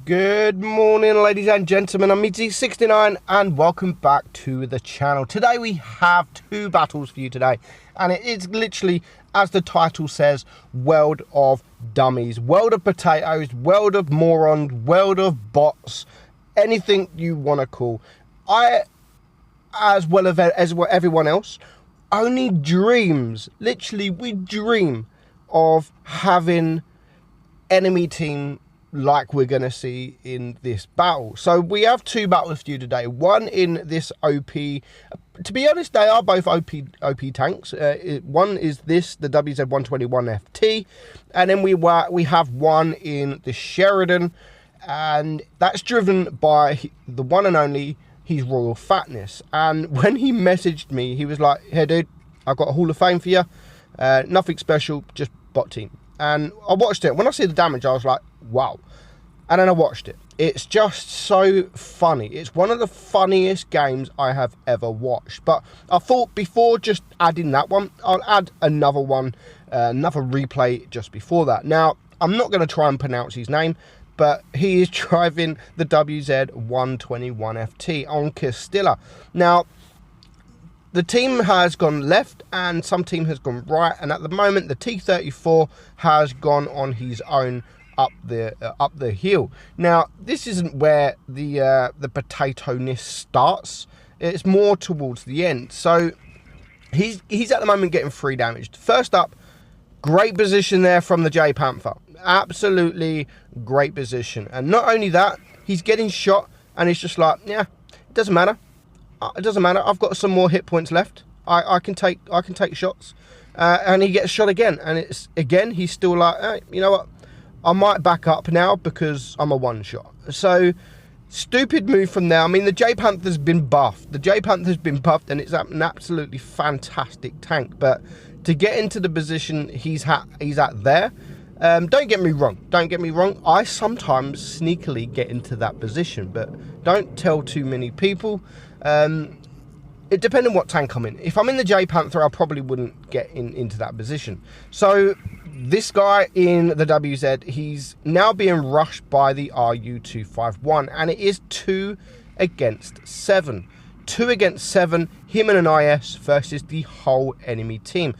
Good morning, ladies and gentlemen. I'm Meadsyreplays and welcome back to the channel. Today we have two battles for you today, and it is literally, as the title says, World of Dummies, World of Potatoes, World of Morons, World of Bots, anything you want to call. I, as well as everyone else, only dreams, literally we dream of having enemy team like we're going to see in this battle. So we have two battles for you today. One in this OP, to be honest, they are both OP tanks. One is this, the WZ-121FT, and then we have one in the Sheridan, and that's driven by the one and only his royal fatness. And when he messaged me, he was like, "Hey dude, I've got a Hall of Fame for you, nothing special, just bot team." And I watched it. When I see the damage, I was like, wow. And then I watched it. It's just so funny. It's one of the funniest games I have ever watched. But I thought before just adding that one, I'll add another one, another replay just before that. Now, I'm not going to try and pronounce his name, but he is driving the WZ-121FT on Castilla. Now, the team has gone left and some team has gone right, and at the moment the T-34 has gone on his own up the hill. Now, this isn't where the potato-ness starts. It's more towards the end. So he's at the moment getting 3 damage. First up, great position there from the J Panther. Absolutely great position. And not only that, he's getting shot and he's just like, yeah, it doesn't matter. It doesn't matter. I've got some more hit points left. I can take shots, and he gets shot again. And it's again he's still like, hey, you know what? I might back up now because I'm a one shot. So stupid move from there. I mean, the J Panther's been buffed. The J Panther's been buffed, and it's an absolutely fantastic tank. But to get into the position he's at there. Don't get me wrong. I sometimes sneakily get into that position, but don't tell too many people. It depends on what tank I'm in. If I'm in the J Panther, I probably wouldn't get into that position. So this guy in the WZ, he's now being rushed by the RU-251, and it is 2 against 7. 2 against 7, him and an IS versus the whole enemy team.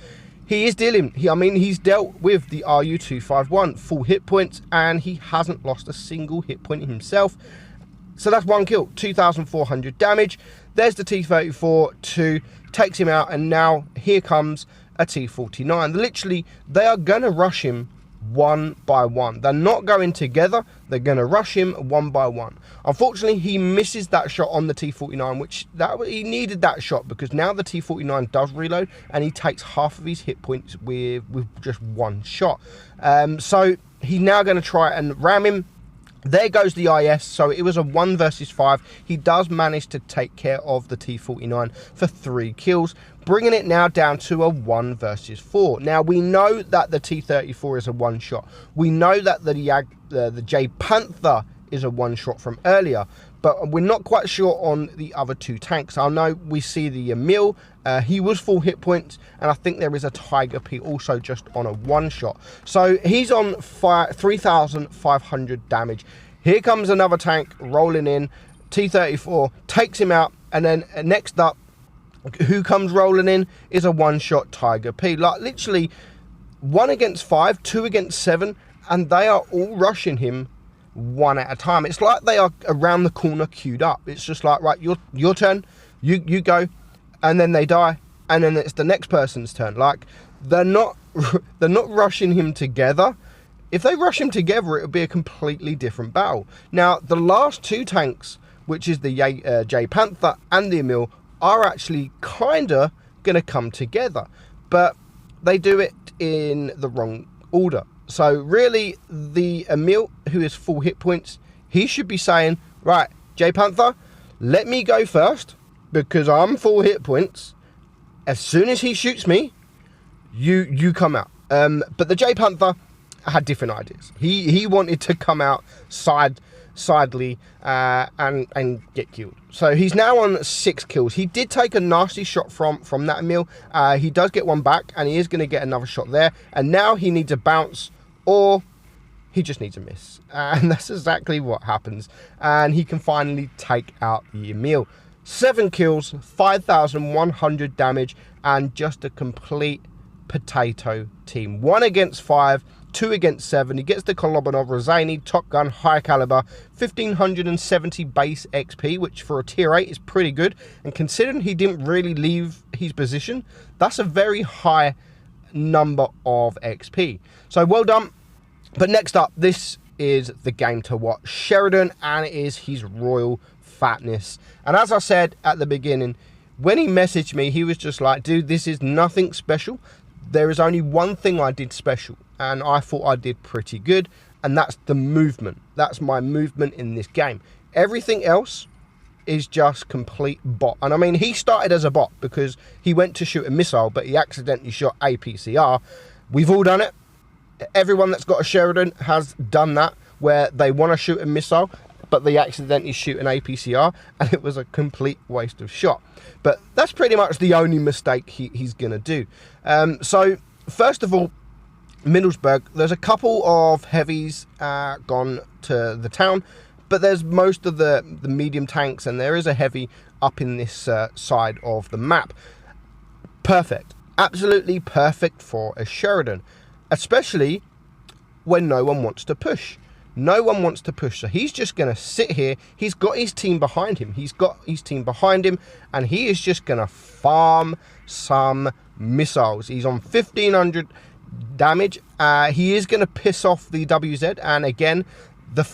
He is dealing, he's dealt with the RU-251, full hit points, and he hasn't lost a single hit point himself. So that's 1 kill, 2,400 damage. There's the T-34, 2, takes him out, and now here comes a T-49. Literally, they are going to rush him one by one. They're not going together, they're going to rush him one by one. Unfortunately, he misses that shot on the T-49, which he needed that shot because now the T-49 does reload and he takes half of his hit points with just one shot. So he's now going to try and ram him. There goes the IS, so it was a 1 versus 5. He does manage to take care of the T-49 for 3 kills, bringing it now down to a 1 versus 4. Now, we know that the T-34 is a one-shot. We know that the J Panther is a one-shot from earlier, but we're not quite sure on the other 2 tanks. I know we see the Emil, he was full hit points, and I think there is a Tiger P also just on a one-shot. So he's on 3,500 damage. Here comes another tank rolling in. T-34 takes him out, and then next up, who comes rolling in is a one-shot Tiger P. Like literally 1 against 5, 2 against 7, and they are all rushing him one at a time. It's like they are around the corner queued up. It's just like, right, your turn, you go, and then they die, and then it's the next person's turn. Like they're not rushing him together. If they rush him together, it would be a completely different battle. Now, the last 2 tanks, which is the J Panther and the Emil, are actually kind of going to come together, but they do it in the wrong order. So really, the Emil, who is full hit points, he should be saying, right, J Panther, let me go first because I'm full hit points. As soon as he shoots me, you come out. But the J Panther had different ideas. He wanted to come out sidely and get killed. So he's now on 6 kills. He did take a nasty shot from that Emil. He does get one back, and he is going to get another shot there. And now he needs a bounce, or he just needs a miss. And that's exactly what happens. And he can finally take out the Emil. 7 kills, 5,100 damage, and just a complete potato team. 1 against 5, 2 against 7. He gets the Kolobonov Rozani, Top Gun, High Caliber, 1,570 base XP, which for a tier 8 is pretty good. And considering he didn't really leave his position, that's a very high number of XP. So well done. But next up, this is the game to watch. Sheridan, and it is his Royal Fatness. And as I said at the beginning, when he messaged me, he was just like, dude, this is nothing special. There is only one thing I did special, and I thought I did pretty good, and that's the movement. That's my movement in this game. Everything else is just complete bot. And I mean, he started as a bot because he went to shoot a missile, but he accidentally shot APCR. We've all done it. Everyone that's got a Sheridan has done that, where they want to shoot a missile, but they accidentally shoot an APCR, and it was a complete waste of shot. But that's pretty much the only mistake he's going to do. So, first of all, Middlesbrough, there's a couple of heavies gone to the town, but there's most of the medium tanks, and there is a heavy up in this side of the map. Perfect. Absolutely perfect for a Sheridan, especially when no one wants to push. No one wants to push, so he's just going to sit here. He's got his team behind him. And he is just going to farm some missiles. He's on 1,500 damage. He is going to piss off the WZ. And again,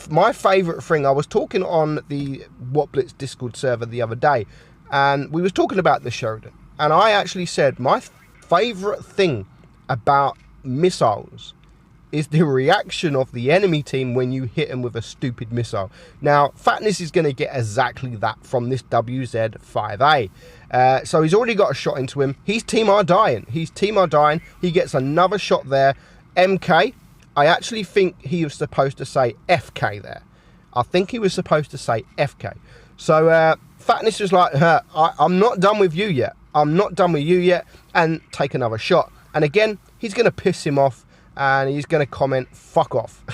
my favourite thing, I was talking on the What Blitz Discord server the other day, and we was talking about the Sheridan. And I actually said my favourite thing about missiles is the reaction of the enemy team when you hit him with a stupid missile. Now, Fatness is going to get exactly that from this WZ-5A. So he's already got a shot into him. His team are dying. He gets another shot there. MK, I actually think he was supposed to say FK there. I think he was supposed to say FK. So Fatness was like, I'm not done with you yet. And take another shot. And again, he's going to piss him off. And he's going to comment, fuck off.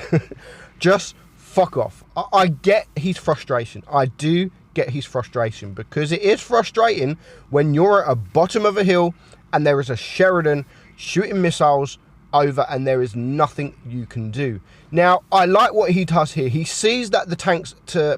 Just fuck off. I get his frustration. I do get his frustration, because it is frustrating when you're at the bottom of a hill and there is a Sheridan shooting missiles over and there is nothing you can do. Now, I like what he does here. He sees that the tanks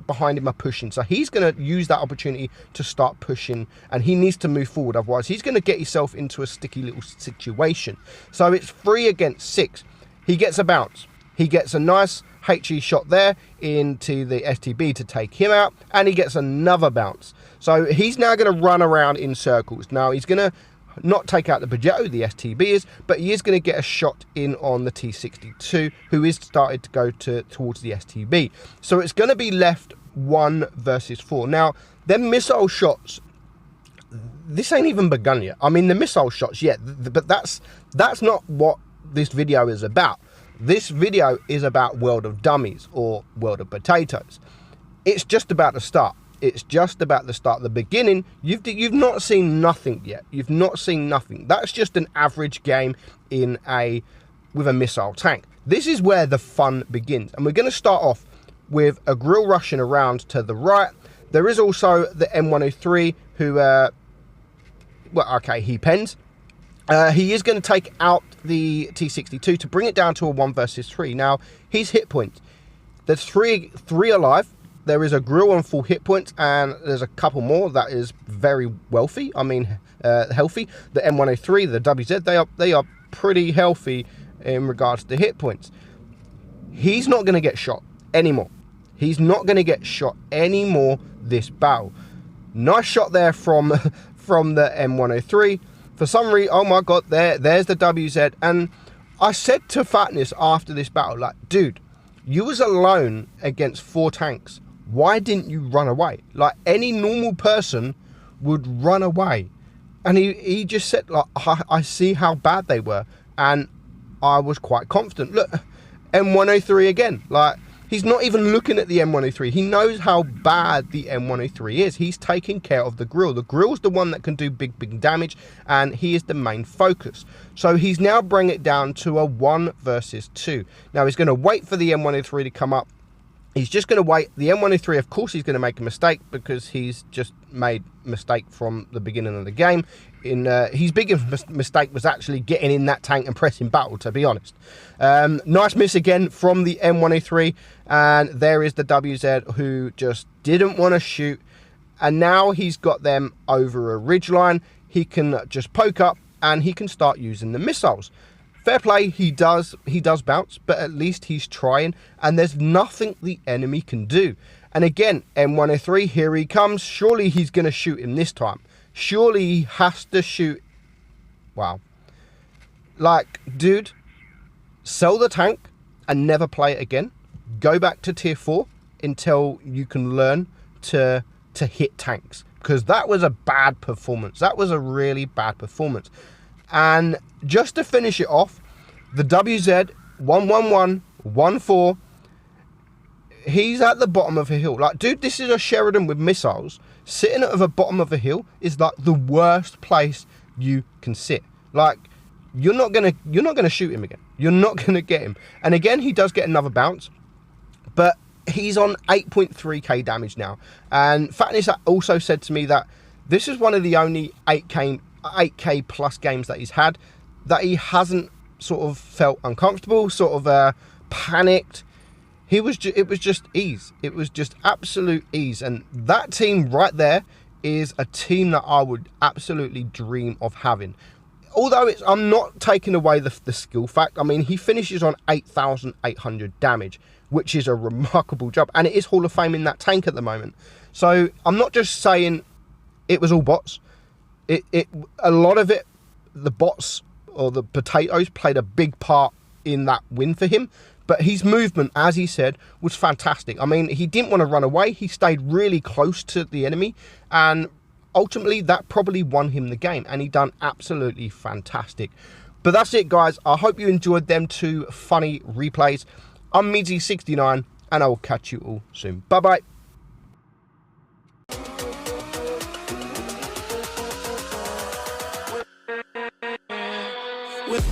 behind him are pushing, so he's going to use that opportunity to start pushing, and he needs to move forward. Otherwise, he's going to get himself into a sticky little situation. So it's 3 against 6. He gets a bounce. He gets a nice HE shot there into the STB to take him out, and he gets another bounce. So he's now going to run around in circles. Now, he's going to not take out the Progetto, the STB is, but he is going to get a shot in on the T62, who is started to go towards the STB. So it's going to be left 1 versus 4. Now, them missile shots, this ain't even begun yet. I mean, the missile shots, yeah, but that's not what this video is about. This video is about World of Dummies, or World of Potatoes. It's just about the start. It's just about the start. The beginning, you've not seen nothing yet. You've not seen nothing. That's just an average game with a missile tank. This is where the fun begins. And we're going to start off with a grill rushing around to the right. There is also the M103 who, he pens. He is going to take out the T62 to bring it down to a 1 versus 3. Now, his hit points. There's three alive. There is a grill on full hit points, and there's a couple more that is very wealthy. I mean, healthy. The M103, the WZ, they are pretty healthy in regards to hit points. He's not going to get shot anymore. He's not going to get shot anymore this battle. Nice shot there from the M103. For some reason, oh my God, there's the WZ. And I said to Fatness after this battle, like, dude, you was alone against 4 tanks. Why didn't you run away? Like, any normal person would run away. And he just said, like, I see how bad they were. And I was quite confident. Look, M103 again. Like, He's not even looking at the M103. He knows how bad the M103 is. He's taking care of the grill. The grill's the one that can do big damage, and he is the main focus. So he's now bringing it down to a 1 versus 2. Now he's going to wait for the M103 to come up. He's just going to wait. The M103, of course, he's going to make a mistake because he's just made a mistake from the beginning of the game. His biggest mistake was actually getting in that tank and pressing battle, to be honest. Nice miss again from the M103. And there is the WZ who just didn't want to shoot. And now he's got them over a ridgeline. He can just poke up and he can start using the missiles. Fair play, he does bounce, but at least he's trying, and there's nothing the enemy can do. And again, M103, here he comes. Surely he's going to shoot him this time. Surely he has to shoot. Wow. Like, dude, sell the tank and never play it again. Go back to tier 4 until you can learn to hit tanks. Because that was a bad performance. That was a really bad performance. And just to finish it off, the WZ 111 14, he's at the bottom of a hill. Like, dude, this is a Sheridan with missiles. Sitting at the bottom of a hill is like the worst place you can sit. Like, you're not gonna shoot him again. You're not gonna get him. And again, he does get another bounce, but he's on 8.3k damage now. And Fatness also said to me that this is one of the only 8k plus games that he's had that he hasn't sort of felt uncomfortable, sort of panicked. It was just ease. It was just absolute ease. And that team right there is a team that I would absolutely dream of having. Although I'm not taking away the skill fact. I mean, he finishes on 8,800 damage, which is a remarkable job. And it is Hall of Fame in that tank at the moment. So I'm not just saying it was all bots. A lot of it, the bots or the potatoes played a big part in that win for him. But his movement, as he said, was fantastic. I mean, he didn't want to run away. He stayed really close to the enemy. And ultimately, that probably won him the game. And he done absolutely fantastic. But that's it, guys. I hope you enjoyed them 2 funny replays. I'm Meadsy69, and I will catch you all soon. Bye-bye. With